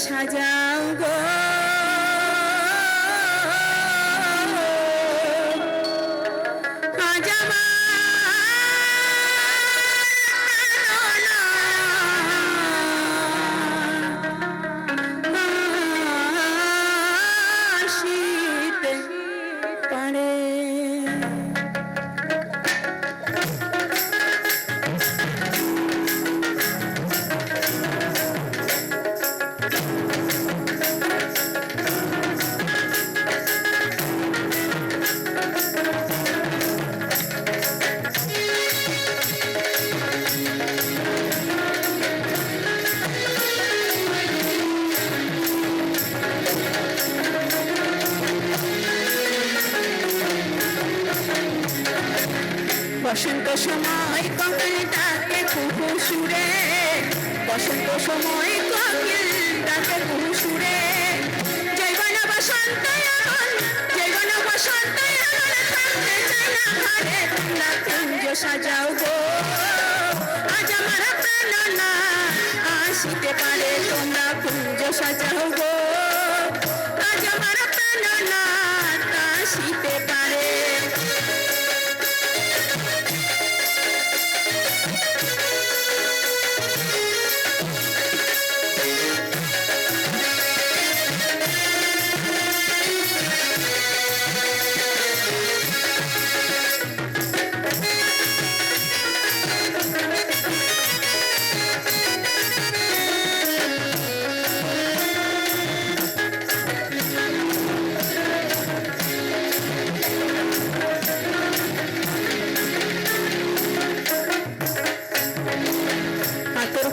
সাজাও গো আজ আসিতে পারে বসন্ত সময় কোকিল ডাকে কুহু সুরে বসন্ত সময় কোকিল ডাকে কুহু সুরে জৈবন বসন্ত জৈবন বসন্ত থাকতে চাই না ঘরে তোমরা কুঞ্জ সাজাও গো আজ আমার প্রাণনা আসিতে পারে তোমরা কুঞ্জ সাজাও গো আজ আমার প্রাণনা আসিতে পারে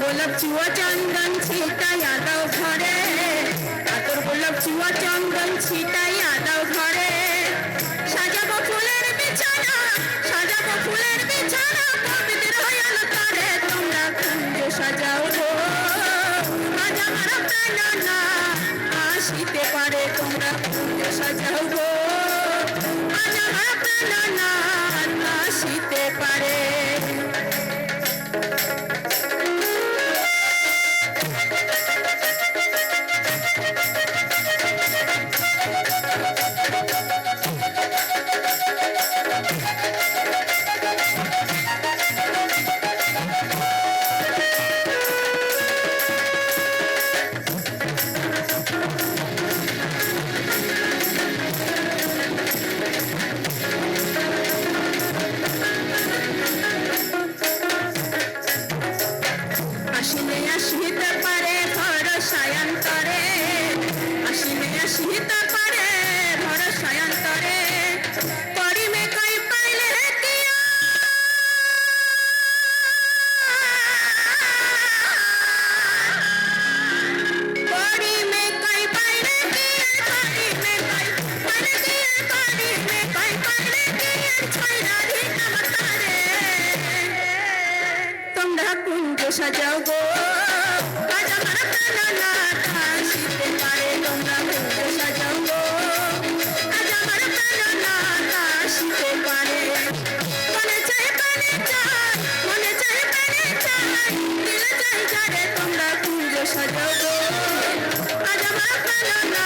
গোলাপ চুয়া চন্দন ছিটাইয়া দাও ঘরে আতর গোলাপ চুয়া চন্দন ছিটাইয়া দাও ঘরে সাজাবো ফুলের বিছানা পবিত্র হইল তারে তোমরা কুঞ্জ সাজাও গো আজ আমার প্রাণনা আসিতে পারে তোমরা কুঞ্জ সাজাও গো আজ আমার প্রাণনা আসিতে পারে আসিতে পারে ভরসায়ন্তরে আসিতে পারে ভরসায়ন্তরে পরিমে কই পাইলে দিয়া পরিমে কই পাইলে দিয়া পরিমে কই পাইলে দিয়া ছয়রা দিন আমারে তোমরা কুঞ্জ সাজাও গো আজ আমার প্রাণনা আসিতে পারে তোমরা কুঞ্জ সাজাও গো আজ আমার প্রাণনা আসিতে পারে মনে চাই দিলে চাই যারে তোমরা কুঞ্জ সাজাও গো আজ আমার প্রাণনা